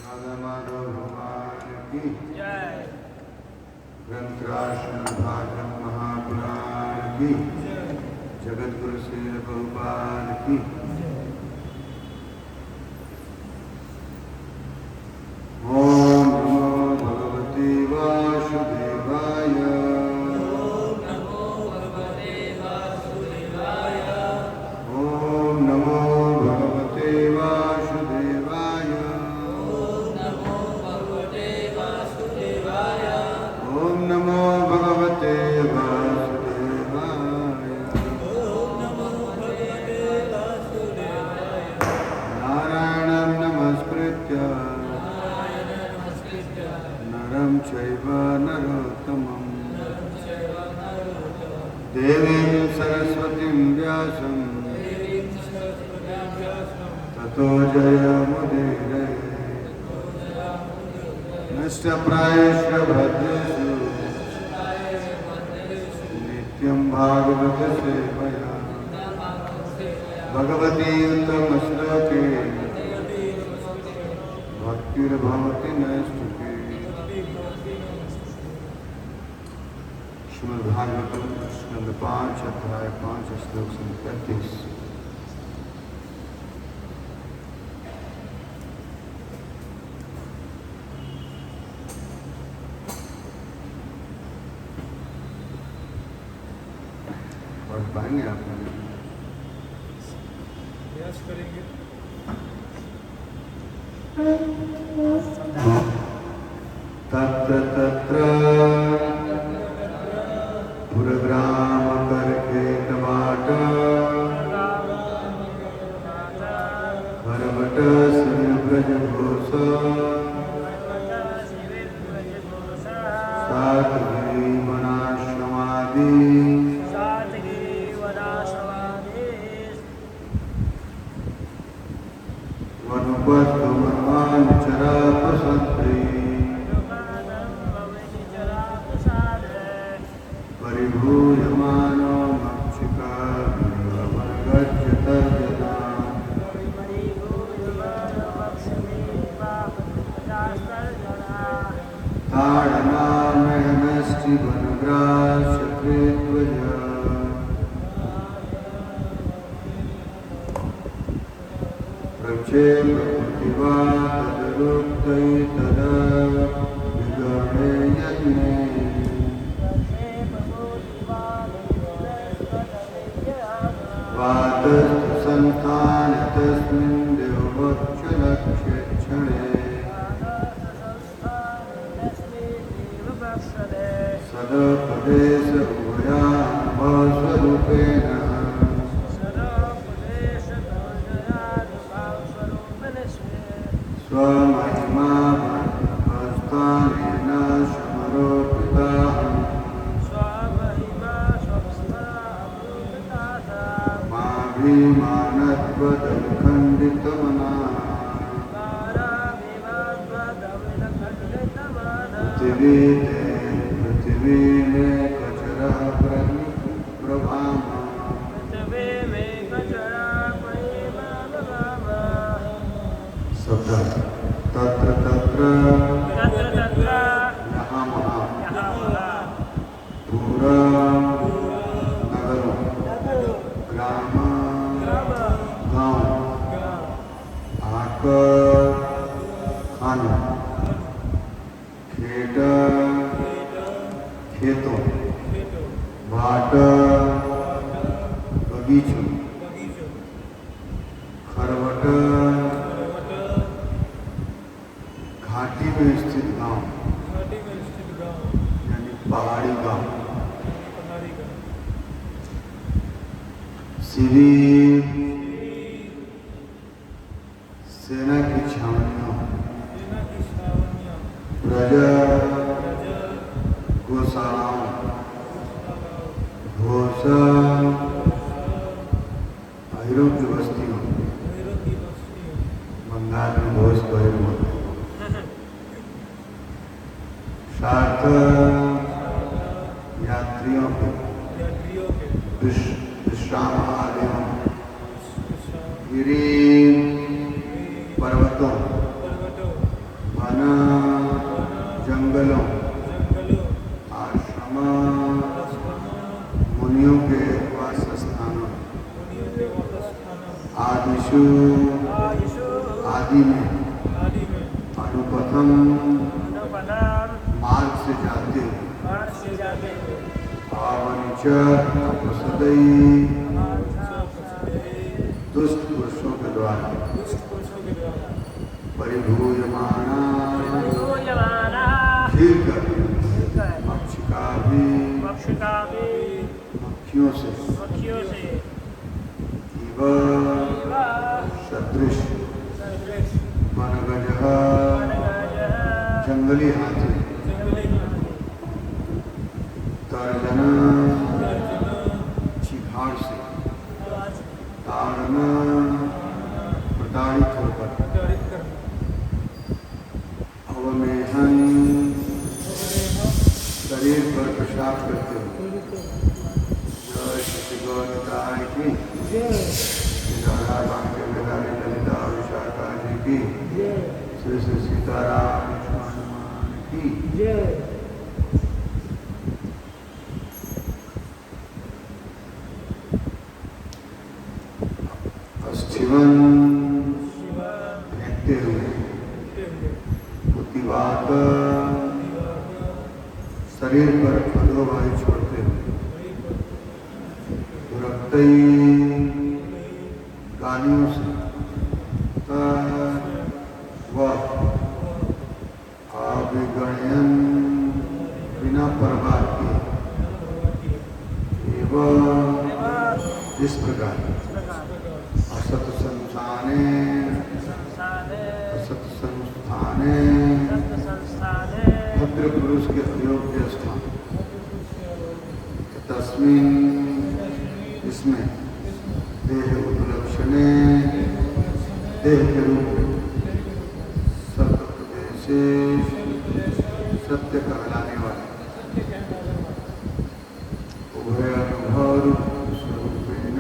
माधव भगवान की जय। ग्रंथराज भागवत महापुराण की जगत गुरु श्री प्रभुपाद की। ओम नमो भगवते वासुदेवाय। ओम नमो भगवते वासुदेवाय। ओम नमो भगवते वासुदेवाय। ओम नमो भगवते वासुदेवाय। ओम नमो भगवते वासुदेवाय। ओम नमो भगवते वासुदेवाय। नारायणं नमस्कृत्य नरं चैव नरोत्तमं देवीं सरस्वतीं व्यासं ततो जयमुदीरये। नष्टप्रायेषु भद्रेषु नित्यं भागवत सेवया भगवती उत्तमश्लोके भक्तिर्भवति नैष्ठिके। श्रीमद् भागवतम स्कंद 5 अध्याय 5 श्लोक 35। पढ़ पाएंगे आप? प्रयास करेंगे। तत्र तत्र पुरग्राम करके टमाटा करवट श्री ब्रज घोष सात गिरि वनाश्रमादि वनुपस्थ वनवान चरा प्रसन्त्री परिभूयमानो मक्षिका वनगच्छतर्जना ताडनामयनष्टि वनग्रासकृत्वज प्रक्षेपकृतिवा तदरुक्तैतदा विगणे यज्ञे वातस्तु संस्थान तस्मिन् देववक्षलक्षणे सदपदेश उभयानुभवस्वरूपेण स्वमहिमा हस्तानेन समरोपिताहम् माभिमानत्वदखण्डितमनः पृथिवी में कचरा प्रभाम शब्द तत्र तत्र यहाँ वहाँ पूरा नगर ग्राम गांव आकर खाना खेत खेतों बाट बगीचों खरवट घाटी में स्थित गांव यानी पहाड़ी गांव शिविर सेना की छावनियों प्रजा गौशालाओं घोषा अहिरों की बस्तियों बंगाल में घोष कहे बोलते साथ यात्रियों के विश्राम आलयों गिरी पर्वतों वन जंगलों जंगलों आश्रम आश्रमों मुनियों के वास स्थानों मुनियों के वासस्थानों आदिशु आयुषो आदि में आदि में अनुपथम अनुपदान मार्ग से जाते मार्ग से जाते पावनिच अपसदई दुष्ट पुरुषों के द्वारा दुष्ट पुरुषों के द्वारा परिभूयमाना परिभूयमाना खीर कर मक्षिका भी मक्षिका भी मक्खियों से पक्षियों से इव सदृश सदृश वनगज वनगज जंगली हाथी जंगली तर्जन चिघाड़ से ताड़न प्रताड़ित होकर प्रताड़ित करना अवमेहन शरीर पर पेशाब करते हुए जय श्री गौरताय की राधा बांके वेदारी ललिता विशाखा जी की श्री श्री सीताराम हनुमान की अस्थिवन फेंकते हुए बुद्धिवात शरीर पर अधोवायु छोड़ते हुए दुरक्तई गालियों से वह अभिगणयन बिना परवाह किए एवं इस प्रकार असत संस्थाने असत संस्थाने भद्र पुरुष के अयोग्य स्थान तस्मिन इसमें देह उपलक्षणे देह के रूप में सत्य सत्य कहलाने वाले उभय अनुभव स्वरूपेण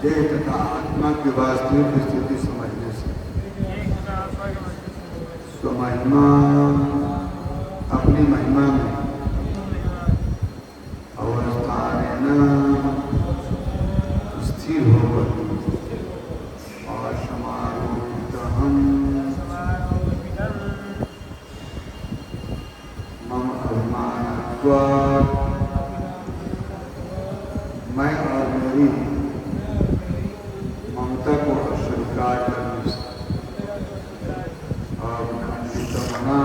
देह तथा आत्मा की वास्तविक स्थिति समझने से स्वमहिमा अपनी महिमा में अवस्थान स्थिर होकर और समारोहित हम मम अभिमान मैं और मेरी ममता को अस्वीकार करने से और खंडित मना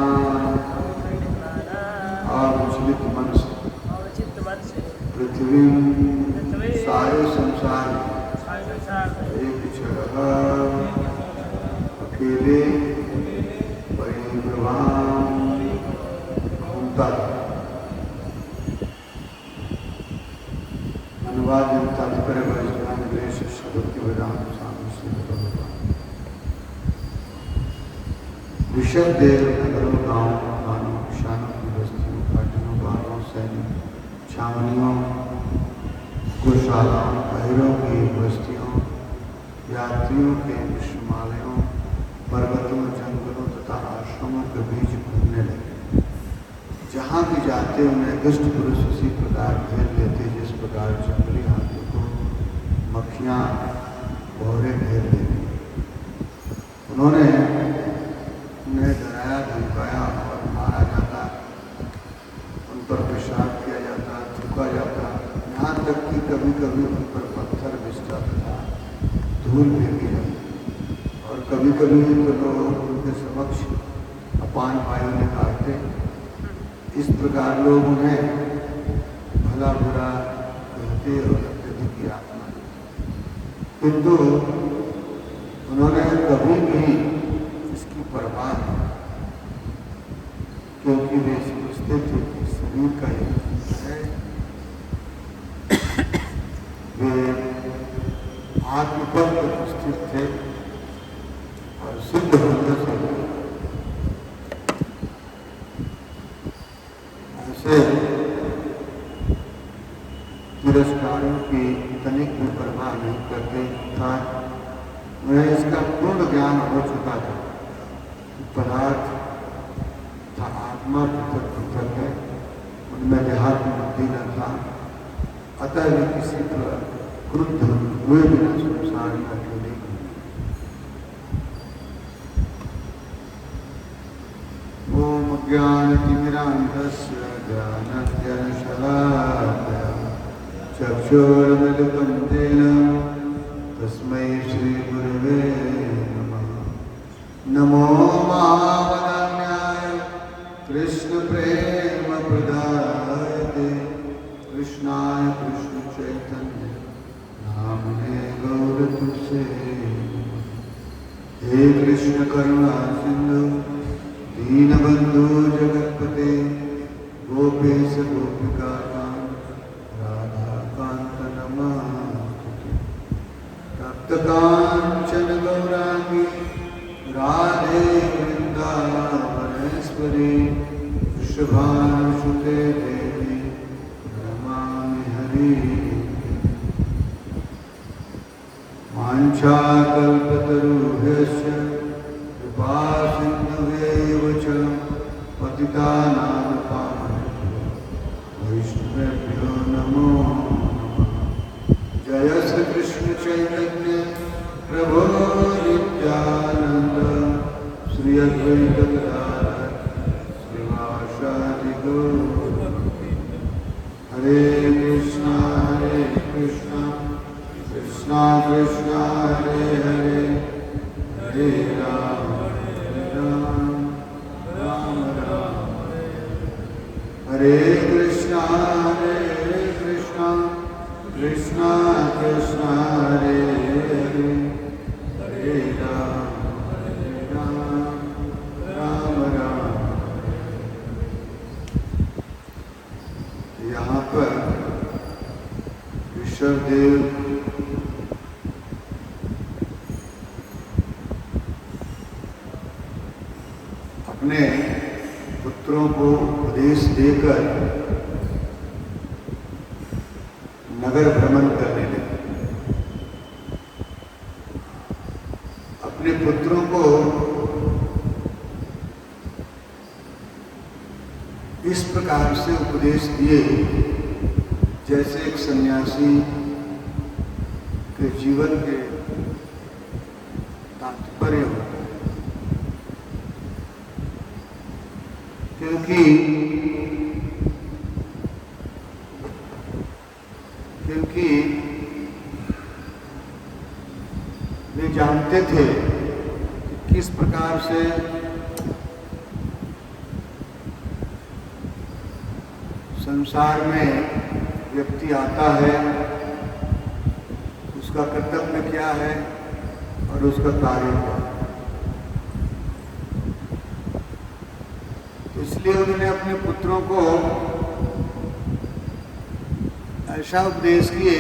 और विचलित मन से पृथ्वी सारे संसार में एक जगह अकेले परिभ्रमण घूमता था। अनुवाद तात्पर्य वैष्णव देश भक्ति वेदांत स्वामी श्री भगवान ऋषभ देव नगरों गाँव खानों किसानों की बस्तियों घाटियों बागों सैनिक छावनियों गौशालाओं अहिरों की बस्तियों यात्रियों के विश्वमालयों पर्वतों जंगलों तथा आश्रमों के बीच घूमने लगे। जहाँ भी जाते उन्हें दुष्ट पुरुष उसी प्रकार घेर लेते जिस प्रकार जंगली हाथियों को मक्खियाँ भौरे घेर लेती। उन्हें डराया धमकाया और मारा जाता, उन पर पेशाब किया जाता, थूका जाता, यहाँ तक कि कभी कभी उन पर पत्थर बिछता तथा धूल फेंकी जाती। और कभी कभी तो लोग उनके समक्ष अपान वायु निकालते। इस प्रकार लोग उन्हें भला बुरा कहते और अत्यधिक की आत्मा देते, किंतु उन्होंने कभी भी इसकी परवाह नहीं, क्योंकि वे समझते थे कि शरीर का ही है। वे आत्मपद पर स्थित थे और सिद्ध होने से ऐसे तिरस्कारों की तनिक भी परवाह नहीं करते था। वे इसका पूर्ण ज्ञान हो चुका था कि पदार्थ था आत्मा पृथक पृथक है, उनमें देहात्म बुद्धि न था, अतः वे किसी पर क्रुद्ध हुए बिना संसार में अकेले ओम ज्ञानतिमिरान्धस्य ज्ञानञ्जनशलाकया चक्षुरुन्मिलितं येन तस्मै श्रीगुरवे नमः। नमो महावदन्याय कृष्णप्रेमप्रदायते कृष्णाय कृष्णचैतन्य नामने गौरतुसे। हे कृष्ण करुणा सिंधु दीनबंधु जगत्पते गोपेश गोपिकाकांत राधाकांत नमस्तुते। तप्तकांचन गौरांगी राधे वृंदावनेश्वरी वृषभानुसुते देवी नमामि हरि। वाञ्छाकल्पतरुभ्यश्च कृपा सिन्धुभ्यैव च पतितानां पावनेभ्यो वैष्णवेभ्यो नमो नमः। जय श्री कृष्ण चैतन्य प्रभो नित्यानंद श्री अद्वैत गदाधर श्रीवासादि गौर। हरे कृष्णा कृष्णा कृष्णा हरे हरे हरे राम राम राम हरे कृष्णा कृष्णा कृष्णा हरे हरे हरे राम राम राम। यहाँ पर ऋषभदेव अपने पुत्रों को उपदेश देकर नगर भ्रमण करने लगे। अपने पुत्रों को इस प्रकार से उपदेश दिए जैसे एक सन्यासी के जीवन के तात्पर्य हो। क्योंकि वे जानते थे कि किस प्रकार से संसार में व्यक्ति आता है, उसका कर्तव्य क्या है और उसका कार्य क्या है। इसलिए उन्होंने अपने पुत्रों को ऐसा उपदेश किए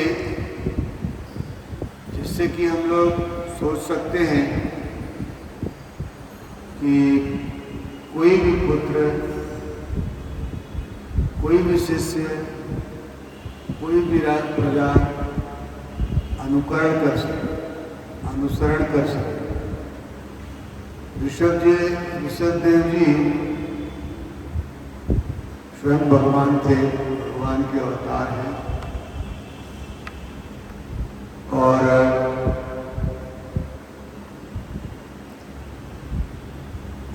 जिससे कि हम लोग सोच सकते हैं कि कोई भी पुत्र, कोई भी शिष्य, कोई भी प्रजा अनुसरण कर सके। ऋषभदेव जी स्वयं भगवान थे, भगवान के अवतार हैं और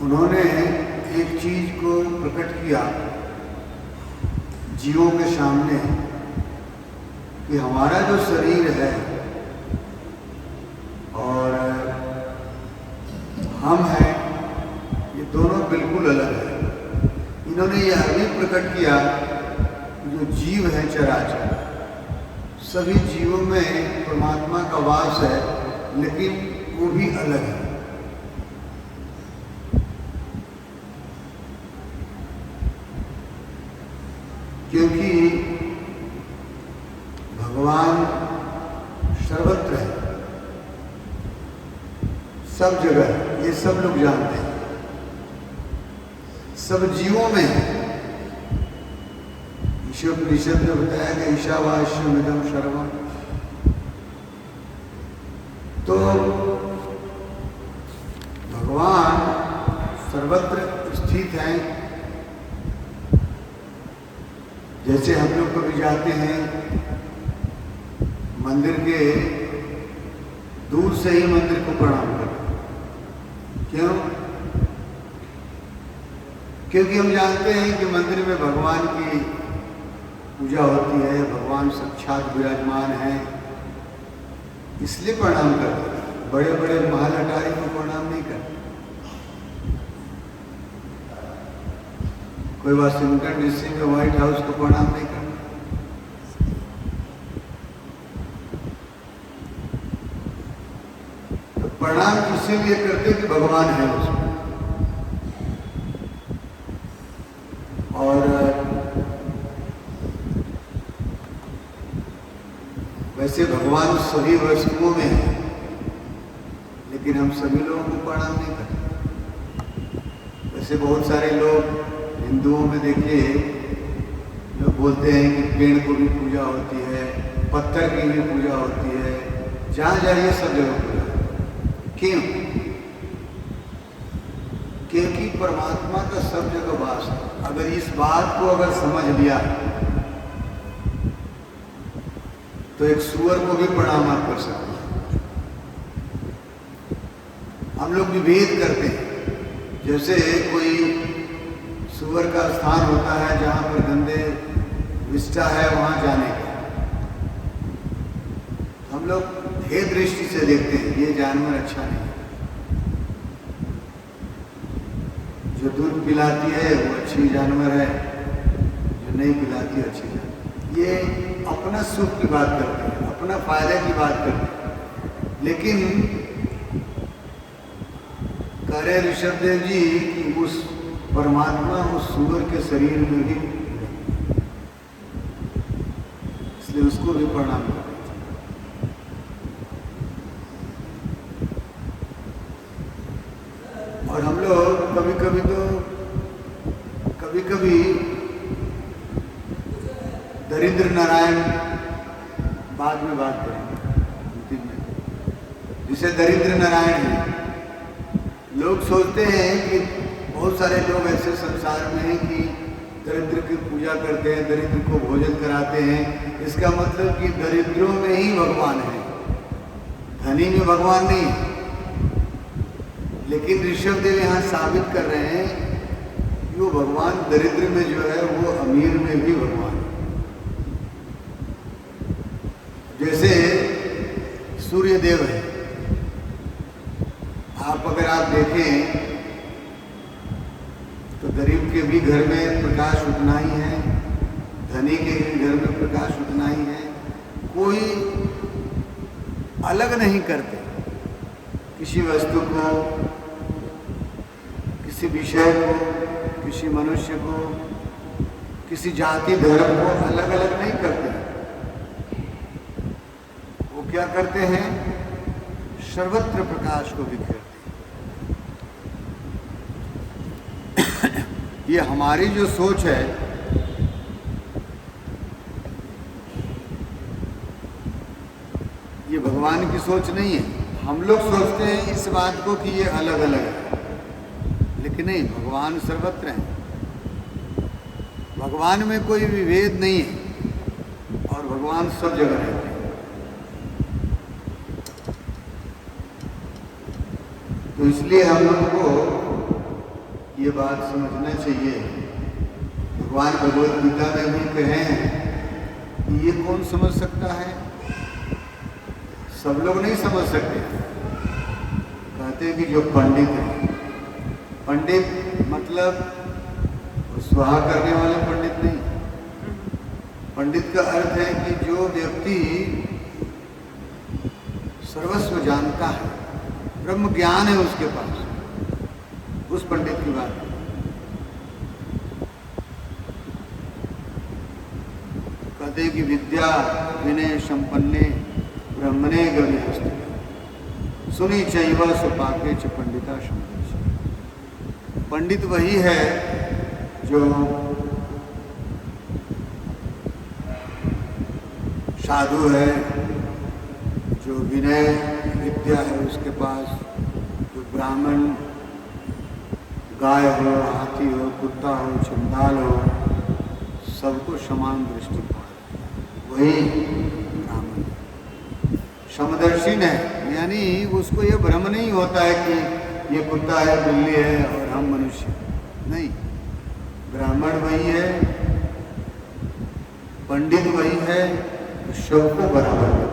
उन्होंने एक चीज को प्रकट किया जीवों के सामने कि हमारा जो शरीर है और हम हैं, ये दोनों बिल्कुल अलग है। इन्होंने यह भी प्रकट किया कि जो जीव है चराचर, सभी जीवों में परमात्मा का वास है, लेकिन वो भी अलग है। क्योंकि भगवान सर्वत्र है, सब जगह, ये सब लोग जानते हैं, सब जीवों में है। ईशोपनिषद ने बताया कि ईशावास्यमिदं सर्वम्। तो सर्वत्र स्थित हैं। जैसे हम लोग कभी जाते हैं मंदिर के, दूर से ही मंदिर को प्रणाम करते हैं। क्यों? क्योंकि हम जानते हैं कि मंदिर में भगवान की पूजा होती है, भगवान साक्षात विराजमान है, इसलिए प्रणाम करते हैं। बड़े बड़े महल अटारी को प्रणाम नहीं करते। कोई वाशिंगटन डीसी में व्हाइट हाउस को प्रणाम नहीं करता। तो प्रणाम इसीलिए करते कि भगवान है उसमें। और वैसे भगवान सभी वस्तुओं में है, लेकिन हम सभी लोगों को प्रणाम नहीं करते। वैसे बहुत सारे लोग हिंदुओं में देखिए, लोग बोलते हैं कि पेड़ को भी पूजा होती है, पत्थर की भी पूजा होती है, जहाँ जाइए सब जगह पूजा। क्यों? क्योंकि परमात्मा का सब जगह वास है। अगर इस बात को अगर समझ लिया तो एक सूअर को भी प्रणाम आप कर सकते हैं। हम लोग विभेद करते हैं। जैसे कोई सूअर का स्थान होता है जहाँ पर गंदे विष्ठा है, वहाँ जाने का हम लोग भेद दृष्टि से देखते हैं, ये जानवर अच्छा नहीं है। जो दूध पिलाती है वो अच्छी जानवर है, जो नहीं पिलाती अच्छी जानवर। ये अपना सुख की बात करते हैं, अपना फायदे की बात करते हैं। लेकिन कह रहे ऋषभदेव जी कि उस परमात्मा उस सूअर के शरीर में भी, इसलिए उसको भी प्रणाम करना चाहिए। और हम लोग कभी कभी दरिद्र नारायण बाद में बात करेंगे अंतिम में, जिसे दरिद्र नारायण है। लोग सोचते हैं कि बहुत सारे लोग ऐसे संसार में हैं कि दरिद्र की पूजा करते हैं, दरिद्र को भोजन कराते हैं। इसका मतलब कि दरिद्रों में ही भगवान है, धनी में भगवान नहीं है। लेकिन ऋषभदेव यहाँ साबित कर रहे हैं कि वो भगवान दरिद्र में जो है वो अमीर में भी भगवान है। जैसे सूर्य देव है, अगर आप देखें तो गरीब के भी घर में प्रकाश उतना ही है, धनी के भी घर में प्रकाश उतना ही है। कोई अलग नहीं करते किसी वस्तु को, किसी विषय को, किसी मनुष्य को, किसी जाति धर्म को अलग अलग नहीं करते। वो क्या करते हैं? सर्वत्र प्रकाश को बिखेरते हैं। ये हमारी जो सोच है, ये भगवान की सोच नहीं है। हम लोग सोचते हैं इस बात को कि ये अलग अलग है, लेकिन नहीं, भगवान सर्वत्र है। भगवान में कोई विभेद नहीं है और भगवान सब जगह रहते हैं। तो इसलिए हम लोगों को ये बात समझना चाहिए। भगवान भगवद गीता में भी कहे हैं कि ये कौन समझ सकता है? सब लोग नहीं समझ सकते। कहते हैं कि जो पंडित है, पंडित मतलब स्वाहा करने वाले पंडित नहीं। पंडित का अर्थ है कि जो व्यक्ति सर्वस्व जानता है, ब्रह्म ज्ञान है उसके पास, उस पंडित की बात है। कहते कि विद्या विनय संपन्ने ब्रह्मणे गविहस्ते सुनी चैव सुपाके च पंडिता शंकर। पंडित वही है जो साधु है, जो विनय विद्या है उसके पास, जो ब्राह्मण गाय हो, हाथी हो, कुत्ता हो, चंडाल हो, सबको समान दृष्टिकोण। वही ब्राह्मण समदर्शी है, यानी उसको ये भ्रम नहीं होता है कि ये कुत्ता है, बिल्ली है और हम मनुष्य नहीं। ब्राह्मण वही है, पंडित वही है, सबको बराबर है।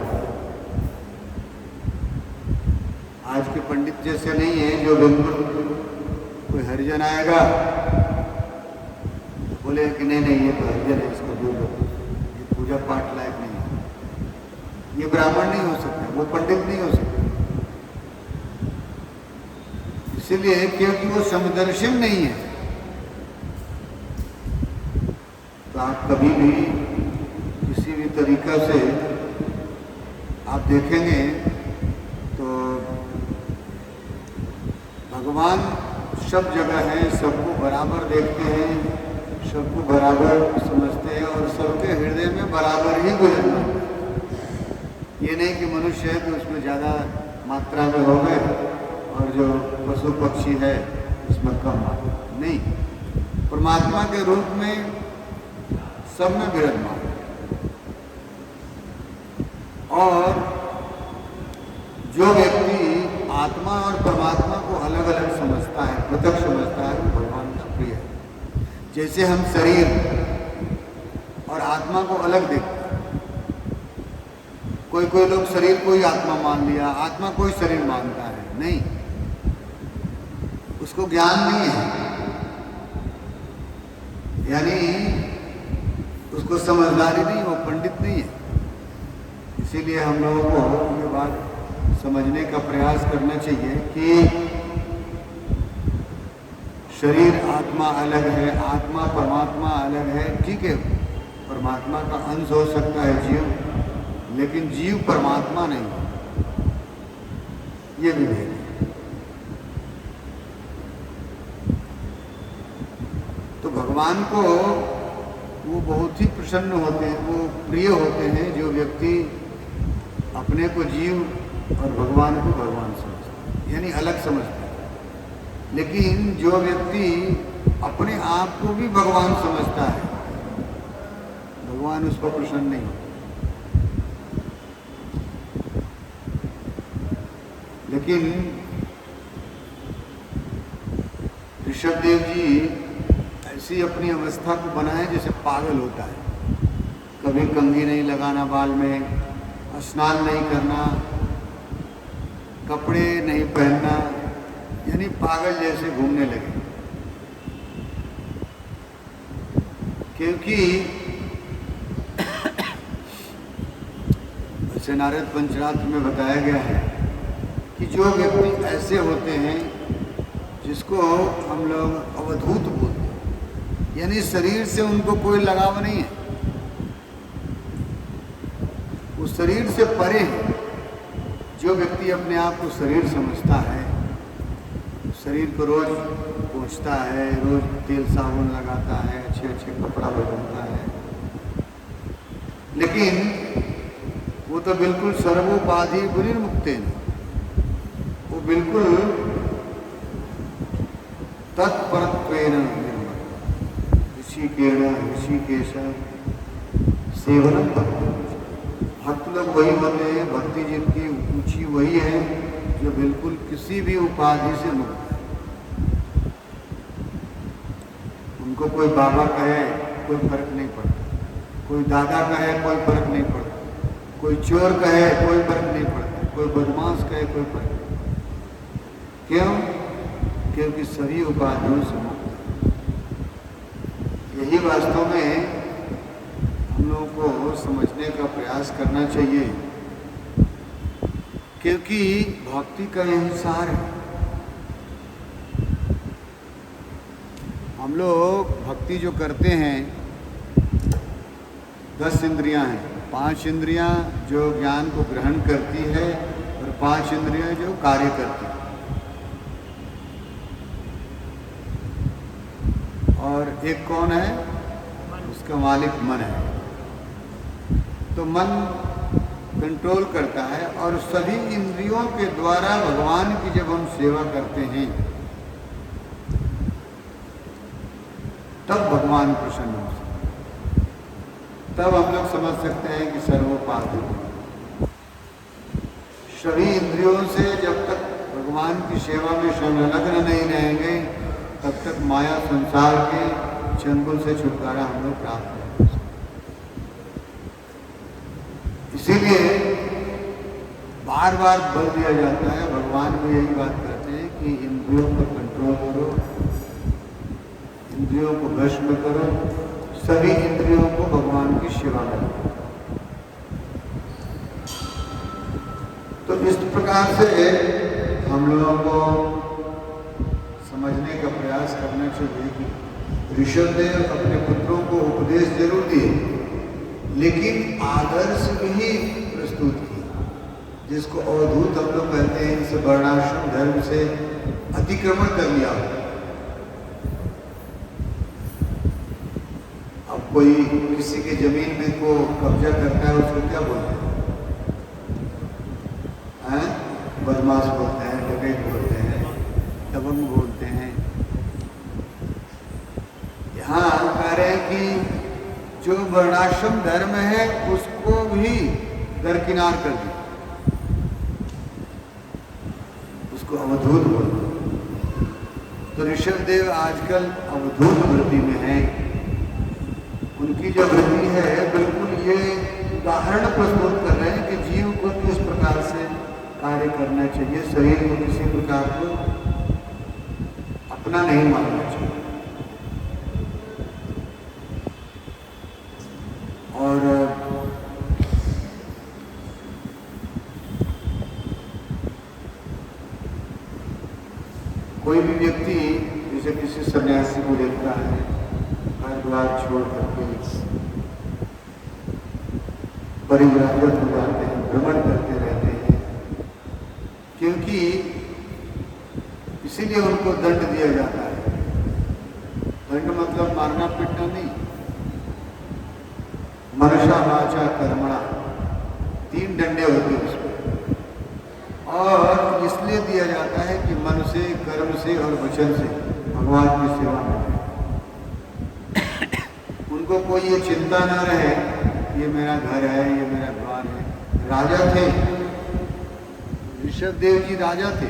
आज के पंडित जैसे नहीं है जो बिल्कुल कोई हरिजन आएगा तो बोले कि नहीं नहीं ये तो हरिजन है, इसको दूर रखो, ये पूजा पाठ लायक नहीं है। ये ब्राह्मण नहीं हो सकता, वो पंडित नहीं हो सकता। इसलिए क्योंकि वो समदर्शन नहीं है। तो आप कभी भी किसी भी तरीका से आप देखेंगे तो भगवान सब जगह है, सबको बराबर देखते हैं, सबको बराबर समझते हैं और सबके हृदय में बराबर ही गुजरना है। ये नहीं कि मनुष्य है तो उसमें ज़्यादा मात्रा में हो गए और जो पशु पक्षी है उसमें कम मात्रा नहीं। परमात्मा के रूप में सब में विराजमान और जो व्यक्ति आत्मा और परमात्मा को अलग अलग समझता है, पृथक समझता है, वो भगवान का प्रिय है। जैसे हम शरीर और आत्मा को अलग देखते हैं। कोई लोग शरीर को ही आत्मा मान लिया, आत्मा को ही शरीर मानता है, नहीं, उसको ज्ञान नहीं है, यानी उसको समझदारी नहीं, वो पंडित नहीं है। इसीलिए हम लोगों को ये बात समझने का प्रयास करना चाहिए कि शरीर आत्मा अलग है, आत्मा परमात्मा अलग है। ठीक है, परमात्मा का अंश हो सकता है जीव, लेकिन जीव परमात्मा नहीं, ये भी भेद है। तो भगवान को वो बहुत ही प्रसन्न होते हैं, वो प्रिय होते हैं जो व्यक्ति अपने को जीव और भगवान को भगवान समझता है, यानी अलग समझता है। लेकिन जो व्यक्ति अपने आप को भी भगवान समझता है, भगवान उस पर प्रसन्न नहीं होता। लेकिन ऋषभदेव जी ऐसी अपनी अवस्था को बनाए जैसे पागल होता है। कभी कंघी नहीं लगाना बाल में, स्नान नहीं करना, कपड़े नहीं पहनना, यानी पागल जैसे घूमने लगे। क्योंकि वैसे नारद पंचरात्र में बताया गया है कि जो व्यक्ति ऐसे होते हैं जिसको हम लोग अवधूत बोलते हैं, यानी शरीर से उनको कोई लगाव नहीं है, वो शरीर से परे है। जो व्यक्ति अपने आप को शरीर समझता है, शरीर को रोज पोंछता है, रोज तेल साबुन लगाता है, अच्छे अच्छे कपड़ा पहनता है, लेकिन वो तो बिल्कुल सर्वोपाधि गुणिर्मुक्तेन, वो बिल्कुल तत्परत्वेन ऋषिकेश सेवनम भक्त लोग वही होते हैं, भक्ति जिनकी ऊंची वही है जो बिल्कुल किसी भी उपाधि से मुक्त है। उनको कोई बाबा कहे कोई फर्क नहीं पड़ता, कोई दादा कहे कोई फर्क नहीं पड़ता, कोई चोर कहे कोई फर्क नहीं पड़ता, कोई बदमाश कहे कोई फर्क नहीं। क्यों? क्योंकि सभी उपाधियों से मुक्त है। यही वास्तव में हम लोगों को समझने का प्रयास करना चाहिए, क्योंकि भक्ति का यही सार है। हम लोग भक्ति जो करते हैं, 10 इंद्रियां हैं, 5 इंद्रियां जो ज्ञान को ग्रहण करती है और 5 इंद्रियां जो कार्य करती है, और एक कौन है? उसका मालिक मन है। तो मन कंट्रोल करता है और सभी इंद्रियों के द्वारा भगवान की जब हम सेवा करते हैं तब भगवान प्रसन्न हो सकते, तब हम लोग समझ सकते हैं कि सर्वोपाधि। सभी इंद्रियों से जब तक भगवान की सेवा में संलग्न नहीं रहेंगे, तब तक माया संसार के चंगुल से छुटकारा हम लोग प्राप्त नहीं कर सकते। इसीलिए बार बार बल दिया जाता है, भगवान भी यही बात करते हैं कि इंद्रियों पर कंट्रोल करो, इंद्रियों को भस्म करो, सभी इंद्रियों को भगवान की सेवा में रखो। तो इस प्रकार से हम लोगों को समझने का प्रयास करना चाहिए कि ऋषभदेव अपने पुत्रों को उपदेश जरूर दिए, लेकिन आदर्श भी प्रस्तुत किया, जिसको अवधूत हम लोग कहते हैं। इनसे वर्णाश्रम धर्म से अतिक्रमण कर लिया। अब कोई किसी के जमीन में को कब्जा करता है, उसको क्या बोलते हैं? बदमाश बोलते हैं, डकैत बोलते हैं, दबंग बोलते हैं। यहाँ कह रहे हैं कि जो वर्णाश्रम धर्म है उसको भी दरकिनार कर दिया, उसको अवधूत बोलते। तो ऋषभदेव आजकल अवधूत वृत्ति में है। उनकी जो वृत्ति है बिल्कुल ये उदाहरण प्रस्तुत कर रहे हैं कि जीव को किस प्रकार से कार्य करना चाहिए, शरीर को किसी प्रकार को अपना नहीं मानना चाहिए। और कोई भी व्यक्ति जैसे किसी सन्यासी को देखता है, घर द्वार छोड़ करके परिव्राजक हो जाते हैं, भ्रमण करते रहते हैं, क्योंकि इसीलिए उनको दंड दिया जाता है। दंड मतलब मारना पीटना नहीं, मनसा वाचा कर्मणा, 3 डंडे होते हैं उसमें। और इसलिए दिया जाता है कि मन से, कर्म से और वचन से भगवान की सेवा में उनको कोई ये चिंता न रहे, ये मेरा घर है, ये मेरा द्वार है। राजा थे, ऋषभदेव जी राजा थे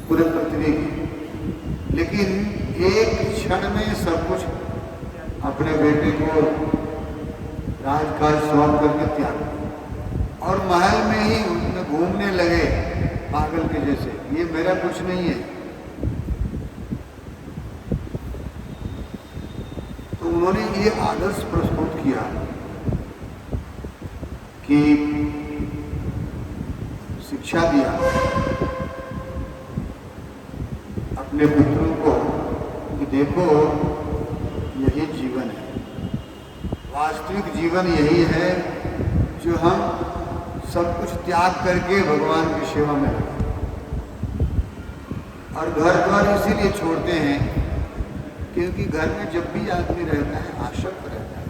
पूरे पृथ्वी के, लेकिन एक क्षण में सब कुछ अपने बेटे को राजकाज सौंप करके त्याग दिया और महल में ही उनमें घूमने लगे पागल के जैसे, ये मेरा कुछ नहीं है। तो उन्होंने ये आदर्श प्रस्तुत किया कि शिक्षा दिया अपने पुत्रों को कि देखो यही जीवन है, वास्तविक जीवन यही है जो हम सब कुछ त्याग करके भगवान की सेवा में लगे। और घर द्वार इसीलिए छोड़ते हैं क्योंकि घर में जब भी आदमी रहता है आसक्त रहता है।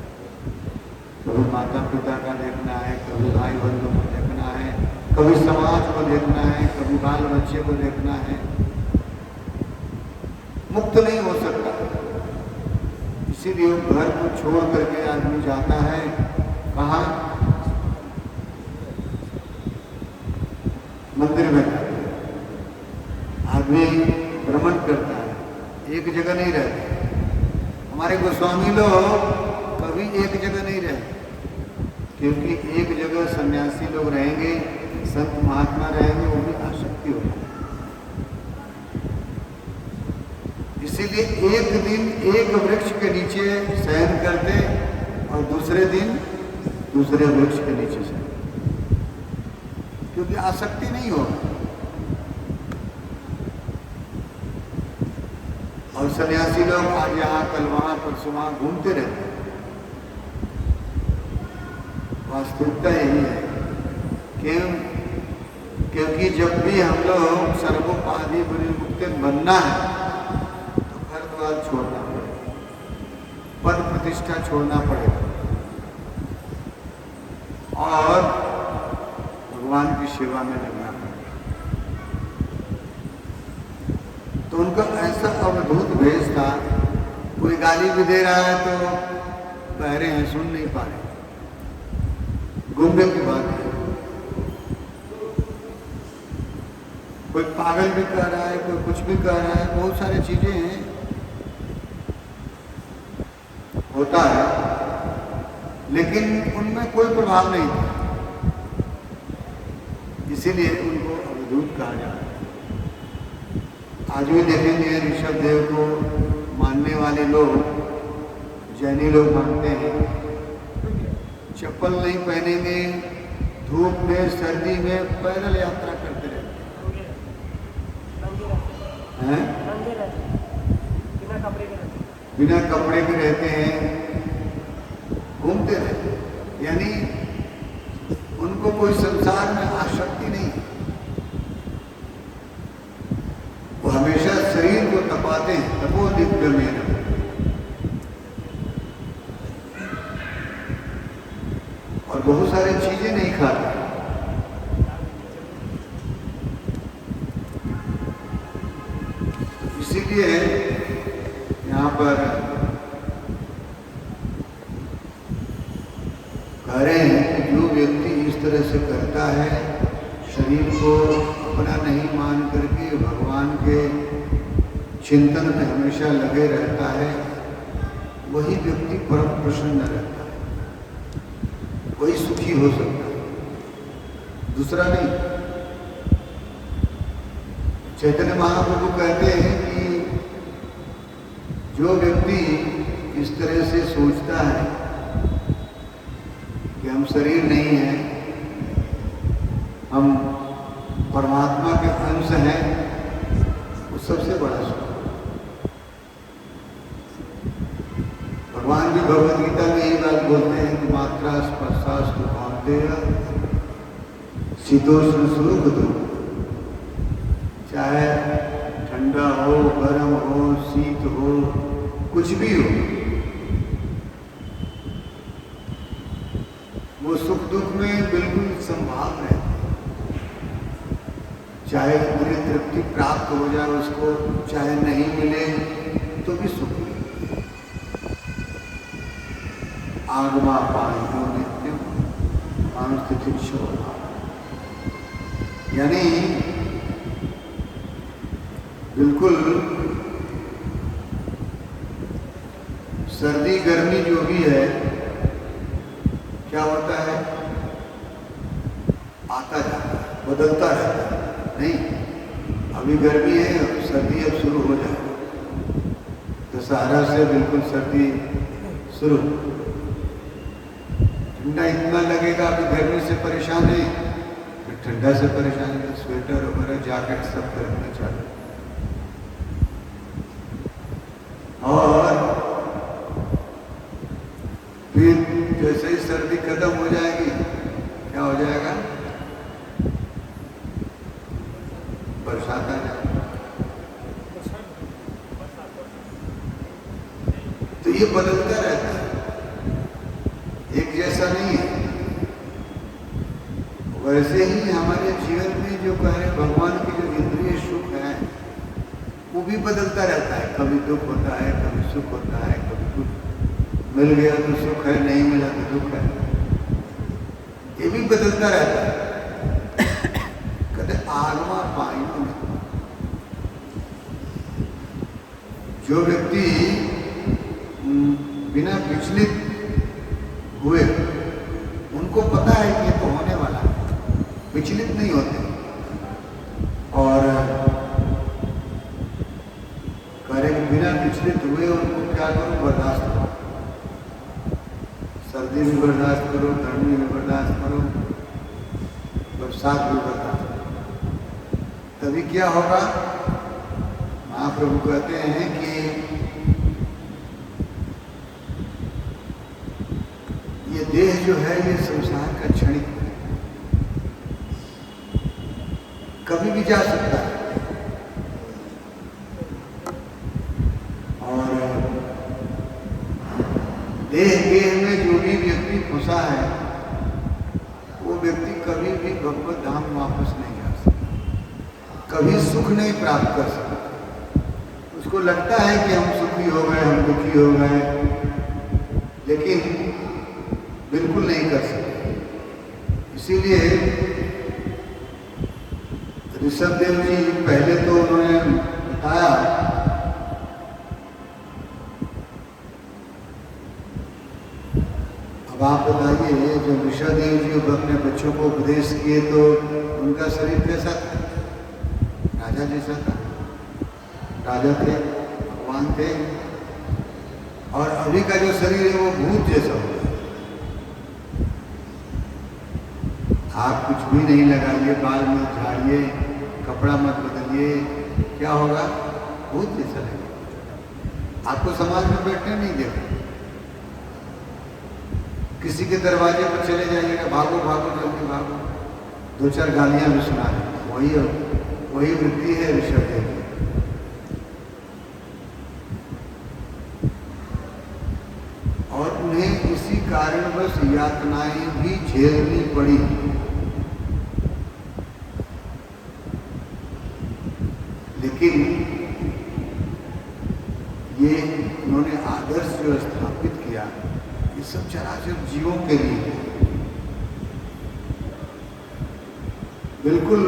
कभी माता पिता का देखना है, कभी भाई बंधु को देखना है, कभी समाज को देखना है, कभी बाल बच्चे को देखना है। मुक्त नहीं हो सकता, इसीलिए घर को छोड़ करके आदमी जाता है कहाँ? मंदिर में आदमी भ्रमण करता है, एक जगह नहीं रहता। हमारे गोस्वामी लोग कभी एक जगह नहीं रहते, क्योंकि एक जगह सन्यासी लोग रहेंगे, संत महात्मा रहेंगे, वो भी आसक्ति हो जाए। इसीलिए एक दिन एक वृक्ष के नीचे शयन करते और दूसरे दिन दूसरे वृक्ष के नीचे शयन, क्योंकि आसक्ति नहीं हो। और सन्यासी लोग आज यहाँ कल वहाँ परसों वहाँ घूमते रहते हैं। वास्तविकता यही है, क्योंकि जब भी हम लोग सर्वोपाधि विमुक्त बनना है तो घर द्वार छोड़ना पड़ेगा, पद प्रतिष्ठा छोड़ना पड़ेगा और भगवान की सेवा में लगना पड़ेगा। तो उनका ऐसा अवधूत भेष था, कोई गाली भी दे रहा है तो बहरे हैं, सुन नहीं पा रहे, गुमने की बात है। कोई पागल भी कह रहा है, कोई कुछ भी कह रहा है, बहुत सारी चीजें हैं, होता है, लेकिन उनमें कोई प्रभाव नहीं था, इसीलिए उनको अवधूत कहा जा रहा है। आज भी देखेंगे ऋषभ देव को मानने वाले लोग, जैनी लोग मानते हैं, चप्पल नहीं पहनेंगे, धूप में सर्दी में पैदल यात्रा करते रहते हैं, बिना कपड़े के रहते हैं, घूमते रहते हैं, यानी उनको कोई संसार में आसक्ति नहीं है। वो हमेशा शरीर को तपाते हैं, तपो दिव्य में, और बहुत सारी चीजें नहीं खाते। इसीलिए यहाँ पर कह रहे हैं कि जो व्यक्ति इस तरह से करता है, शरीर को अपना नहीं मान करके भगवान के चिंतन में हमेशा लगे रहता है, वही व्यक्ति परम प्रसन्न रहता है, वही सुखी हो सकता है, दूसरा नहीं। चैतन्य महाप्रभु कहते हैं कि जो व्यक्ति इस तरह से सोचता है कि हम शरीर नहीं है, हम परमात्मा के अंश हैं, वो सबसे बड़ा सुख। भगवान भी भगवद गीता में यही बात बोलते हैं कि मात्रा स्पर्शास्तु कौन्तेय शीतोष्ण सुख दुख, चाहे ठंडा हो, गर्म हो, शीत हो, कुछ भी हो, वो सुख दुख में बिल्कुल संभाव रहते हैं। चाहे इंद्रिय तृप्ति प्राप्त हो जाए उसको, चाहे नहीं मिले तो भी सुख मिले। आगमा पाणियो नित्यम अनुस्थितिक्षो, यानी बिल्कुल सर्दी गर्मी जो भी है, क्या होता है, आता जाता है, बदलता रहता है। नहीं, अभी गर्मी है, अब सर्दी अब शुरू हो जाएगी, दशहरा से बिल्कुल सर्दी शुरू। ठंडा इतना लगेगा, अभी गर्मी से परेशान है, फिर ठंडा से परेशान है, स्वेटर वगैरह जैकेट सब खरीदना चाहिए। और फिर जैसे ही सर्दी खत्म हो जाएगी, क्या हो जाएगा, बरसात आ जाएगी। तो ये बदलता रहता है, एक जैसा नहीं है। वैसे ही हमारे जीवन में जो कह रहे भगवान की जो इंद्रिय सुख है, वो भी बदलता रहता है। कभी दुख होता है, कभी सुख होता है, कभी कुछ मिल गया तो सुख है, नहीं मिला तो दुख है, ये भी बदलता रहता है। कहते आगमा पाणियो, जो व्यक्ति बिना विचलित हुए, उनको पता है कि ये तो होने वाला है, विचलित नहीं होते। और करें बिना विचलित हुए उनको क्या करो, बर्दाश्त करो, सर्दी भी बर्दाश्त करो, गर्मी भी बर्दाश्त करो, बरसात भी बर्दाश्त करो। तभी क्या होगा, महाप्रभु कहते हैं कि ये देह जो है ये संसार का क्षणिक है, कभी भी जा सकता है। और देह में जो भी व्यक्ति फंसा है, वो व्यक्ति कभी भी भगवत धाम वापस नहीं जा सकता, कभी सुख नहीं प्राप्त कर सकता। तो उसको लगता है कि हम सुखी हो गए, हम दुखी हो गए, लेकिन बिल्कुल नहीं कर सकते। इसीलिए ऋषभदेव जी पहले तो उन्होंने बताया अब आप बताइए, जब ऋषभदेव जी अपने बच्चों को उपदेश किए तो उनका शरीर कैसा था? राजा जैसा था। राजा थे, भगवान थे, और अभी का जो शरीर है वो भूत जैसा हो गया। आप कुछ भी नहीं लगाइए, बाल मत झाड़िए, कपड़ा मत बदलिए, क्या होगा? भूत जैसा लगेगा। आपको समाज में बैठने नहीं देगा। किसी के दरवाजे पर चले जाइएगा, भागो भागो जल्दी भागो, 2-4 गालियां भी सुना दें। वही वृत्ति है ऋषभदेव की। और उन्हें इसी कारणवश यातनाएं भी झेलनी पड़ी। लेकिन ये उन्होंने आदर्श जो स्थापित किया, ये सब चराचर जीवों के लिए है। बिल्कुल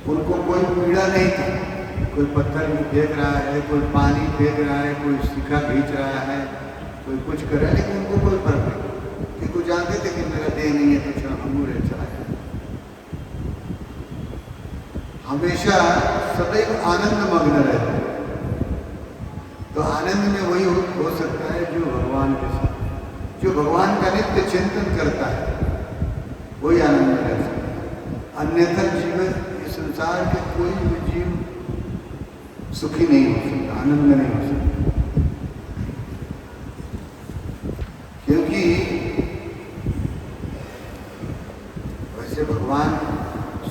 उनको कोई पीड़ा नहीं थी। कोई पत्थर फेंक रहा है, कोई पानी फेंक रहा है, कोई शिखा खींच रहा है, कोई कुछ कर रहा है, लेकिन उनको कोई फर्क नहीं, क्योंकि जानते थे कि मेरा देह नहीं है तो अंगूर चला जाए। हमेशा सदैव आनंद मग्न रहते। तो आनंद में वही हो सकता है जो भगवान के साथ, जो भगवान का नित्य चिंतन करता है, वही आनंद में रह सकता है। अन्यथा जीवन, इस संसार के कोई भी जीव सुखी नहीं हो सकता, आनंद में नहीं हो सकता। क्योंकि वैसे भगवान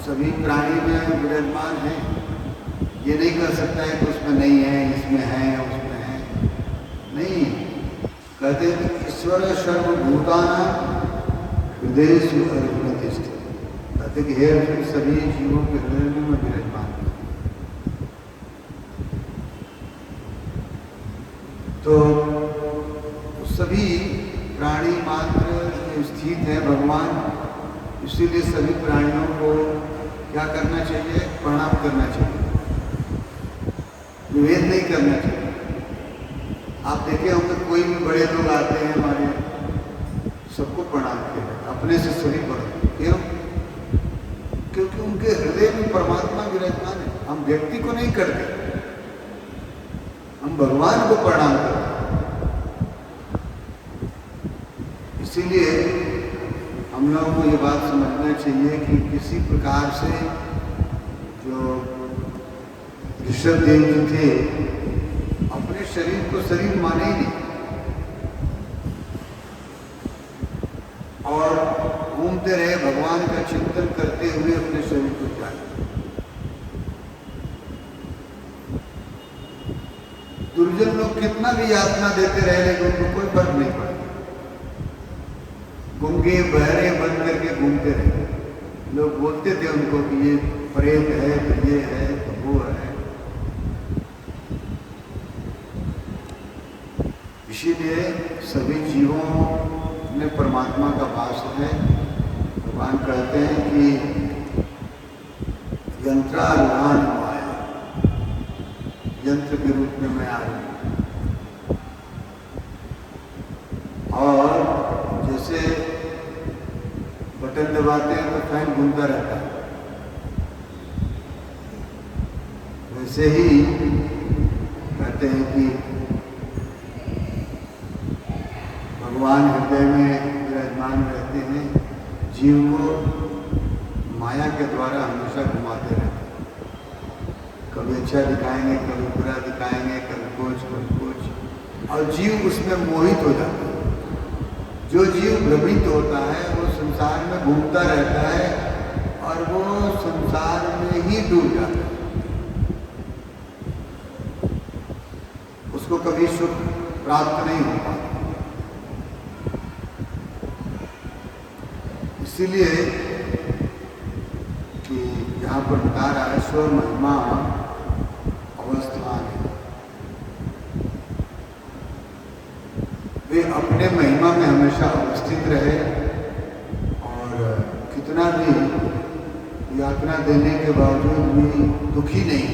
सभी प्राणी में विराजमान है। ये नहीं कर सकता है कि उसमें नहीं है, इसमें है, उसमें है। नहीं, कहते हैं कि ईश्वर सर्वभूतानां हृदयेषु अर्जुन तिष्ठति। कहते कि हे अर्जुन, सभी जीवों के हृदय में विराजमान है। तो सभी प्राणी मात्र में स्थित है भगवान। इसीलिए सभी प्राणियों को क्या करना चाहिए? प्रणाम करना चाहिए, निवेद नहीं करना चाहिए। आप देखे होंगे कोई भी बड़े लोग आते हैं हमारे, सबको प्रणाम किया, अपने से सभी पढ़ो। क्यों? क्योंकि उनके हृदय में परमात्मा विराजमान है। हम व्यक्ति को नहीं करते, हम भगवान को प्रणाम करते। इसीलिए हम लोगों को ये बात समझना चाहिए कि किसी प्रकार से जो ऋषभदेव जी थे, अपने शरीर को शरीर माने ही नहीं, और घूमते रहे, भगवान का चिंतन करते हुए अपने शरीर को त्याग। दुर्जन लोग कितना भी यातना देते रहे, लेकिन उनको कोई फर्क नहीं पड़ा। गूंगे बहरे बन करके घूमते रहे। लोग बोलते थे उनको कि ये प्रेत है, तो ये है, तो वो है। इसीलिए सभी जीवों में परमात्मा का वास है। भगवान कहते हैं कि यंत्रारूढ़ान माया, यंत्र के रूप में मैं आ रहा हूं। और जैसे बटन दबाते हैं तो फैन घूमता रहता है, वैसे ही कहते हैं कि भगवान हृदय में विराजमान रहते हैं, जीव को माया के द्वारा हमेशा घुमाते रहते हैं। कभी अच्छा दिखाएंगे, कभी बुरा दिखाएंगे, कभी कुछ कभी कुछ, और जीव उसमें मोहित हो जाता है। जो जीव भ्रमित होता है वो संसार में घूमता रहता है और वो संसार में ही डूब जाता है। उसको कभी सुख प्राप्त नहीं हो पाता। इसीलिए कि यहाँ पर बता रहा है स्व महिमा अवस्थान है। वे अपने महिमा में हमेशा अवस्थित रहे और कितना भी यातना देने के बावजूद भी दुखी नहीं।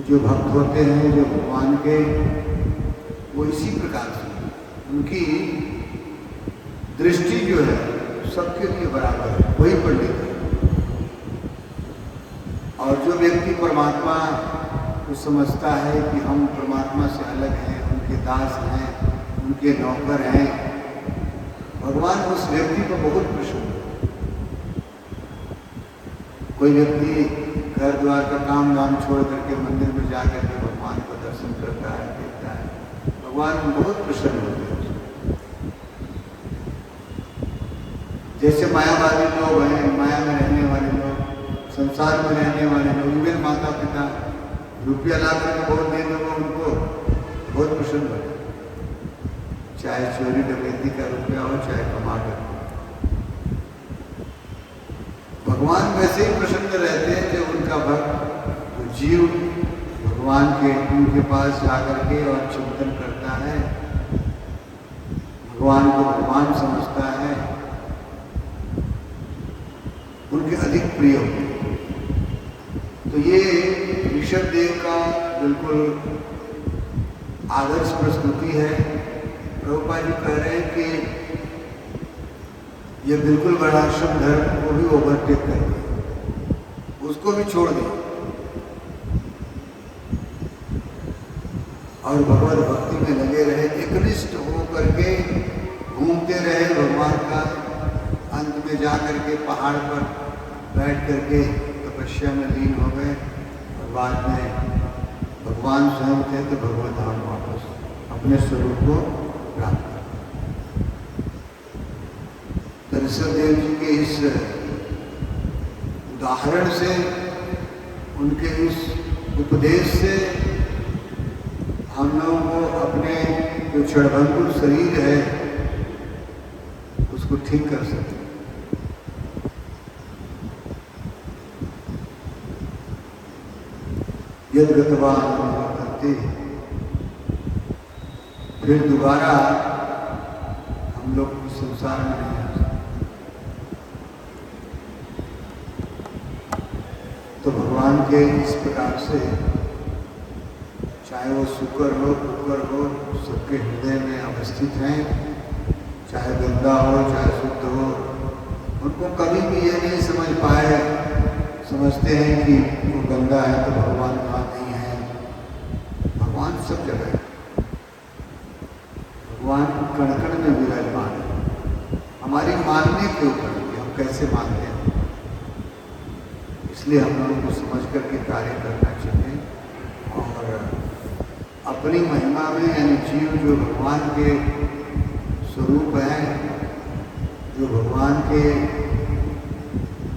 जो भक्त होते हैं जो भगवान के, वो इसी प्रकार से उनकी दृष्टि जो है सबके लिए बराबर है, वही पंडित है। और जो व्यक्ति परमात्मा को समझता है कि हम परमात्मा से अलग हैं, उनके दास हैं, उनके नौकर हैं, भगवान उस व्यक्ति को बहुत प्रसन्न है। कोई व्यक्ति घर द्वार का काम धाम छोड़ करके मंदिर में जाकर के भगवान को दर्शन करता है, देखता है, भगवान बहुत प्रसन्न होते हैं। जैसे मायावादी लोग हैं, माया में रहने वाले लोग, संसार में रहने वाले लोग, मेरे माता पिता रुपया ला करके बहुत दे दो, उनको बहुत प्रसन्न होते हैं, चाहे चोरी डकैती का रुपया हो, चाहे कमा कर। भगवान वैसे ही प्रसन्न रहते हैं जब उनका भक्त, जो जीव भगवान के उनके पास जाकर के और चिंतन करता है, भगवान को भगवान समझता है, उनके अधिक प्रिय होते हैं। तो ये ऋषभ देव का बिल्कुल आदर्श प्रस्तुति है। प्रभुपाद जी कह रहे हैं कि ये बिल्कुल वर्णाश्रम धर्म को भी ओवरटेक कर दिया, उसको भी छोड़ दिया और भगवत भक्ति में लगे रहे, एकनिष्ठ होकर के घूमते रहे भगवान का। अंत में जा करके पहाड़ पर बैठ करके तपस्या में लीन हो गए और बाद में भगवान स्वयं थे तो भगवत धाम वापस अपने स्वरूप को प्राप्त कर। ऋषभ देव जी के इस उदाहरण से, उनके इस उपदेश से हम लोगों को अपने जो क्षणभंगुर शरीर है उसको ठीक कर सकते हैं। यद गतवान करते फिर दोबारा हम लोग संसार में नहीं आ सकते। तो भगवान के इस प्रकार से, चाहे वो शुक्र हो कुकर हो, सबके हृदय में अवस्थित हैं, चाहे गंदा हो चाहे शुद्ध हो, उनको कभी भी ये नहीं समझ पाए, समझते हैं कि वो गंदा है तो भगवान वहाँ नहीं है। भगवान सब जगह है, भगवान कण कण में विराजमान है। हमारी मानने के ऊपर कि हम कैसे मानते हैं, इसलिए हम लोगों को समझ करके कार्य करना चाहिए। और अपनी महिमा में, यानी जीव जो भगवान के स्वरूप हैं, जो भगवान के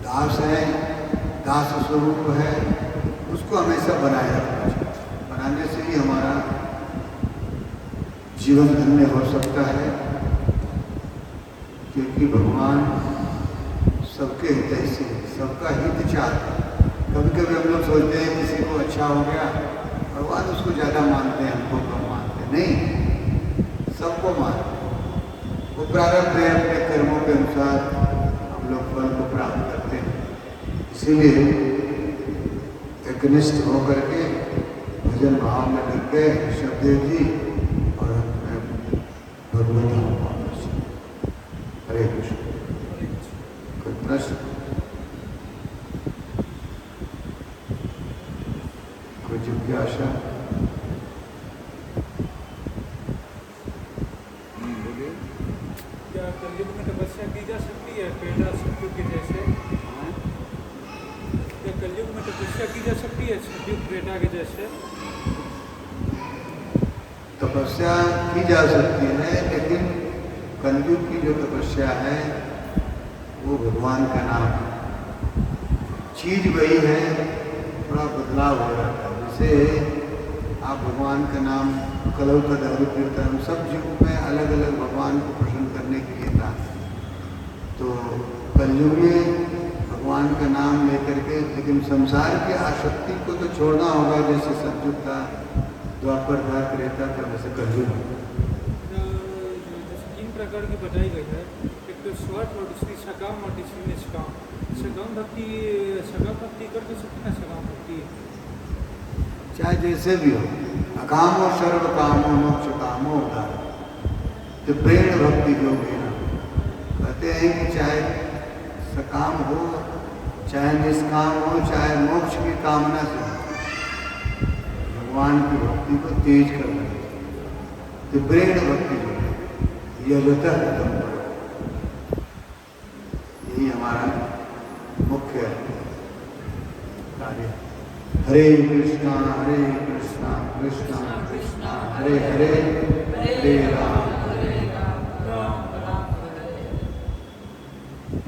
दास हैं, दास स्वरूप है, उसको हमेशा बनाए रखना चाहिए। बनाने से ही हमारा जीवन धन्य हो सकता है, क्योंकि भगवान सबके हितैषी है, सबका हित चाहते हैं। कभी कभी हम लोग सोचते हैं किसी को अच्छा हो गया, भगवान उसको ज़्यादा मानते हैं, हमको कम मानते हैं। नहीं, सबको मानते हैं। वो प्रारब्ध है, अपने कर्मों के अनुसार हम लोग फल को प्राप्त करते हैं। इसीलिए एकनिष्ठ होकर के भजन भाव में लग गए ऋषभदेव जी और हमें भगवत धाम वापस। हरे कृष्ण। कोई प्रश्न, कोई जिज्ञासा? क्या कलयुग में तपस्या की जा सकती है पेड़ा सतयुग के जैसे? क्या कलयुग में तपस्या की जा सकती है सतयुग त्रेता के जैसे? तपस्या की जा सकती है, लेकिन कलयुग की जो तपस्या है वो भगवान का नाम है। चीज वही है, थोड़ा बदलाव हो जाता है। जैसे आप भगवान का नाम कलौ का दहु कीर्तन, सब युग में अलग अलग भगवान को प्रसन्न करने के लिए था। तो कलयुग में भगवान का नाम लेकर के, लेकिन संसार की आसक्ति को तो छोड़ना होगा, जैसे सतयुग था, द्वापर था, त्रेता था, वैसे कलयुग। जैसे 3 प्रकार की बताई गई है, एक तो स्वार्थ और दूसरी सकाम और तीसरी निष्काम। सकाम भक्ति कर तो सकते हैं, सकाम भक्ति चाहे जैसे भी हो, अकामो सर्व कामो मोक्ष कामो उदार, तो प्रेम भक्ति जो भी ना, कहते हैं कि चाहे सकाम हो, चाहे निष्काम हो, चाहे मोक्ष की कामना से भगवान की भक्ति को तेज करना है, तो प्रेम भक्ति जो है यह लता कदम पर, यही हमारा मुख्य कार्य है। हरे कृष्णा कृष्णा कृष्णा हरे हरे, हरे राम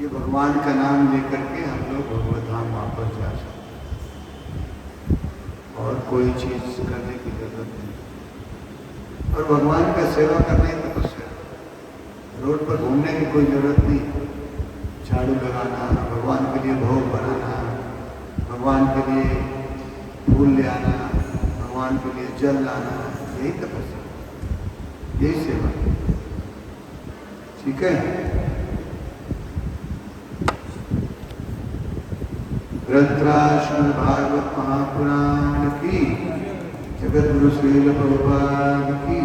ये भगवान का नाम लेकर के हम लोग भगवत धाम वापस जा सकते, और कोई चीज करने की जरूरत नहीं। और भगवान का सेवा करना ही तपस्या, रोड पर घूमने की कोई जरूरत नहीं, झाड़ू लगाना, भगवान के लिए भोग बनाना, भगवान के लिए फूल ले आना, भगवान के लिए जल लाना, यही तपस्या, यही सेवा। ठीक है। ग्रंथराज भागवत महापुराण की, जगत गुरु श्रील प्रभुपाद की।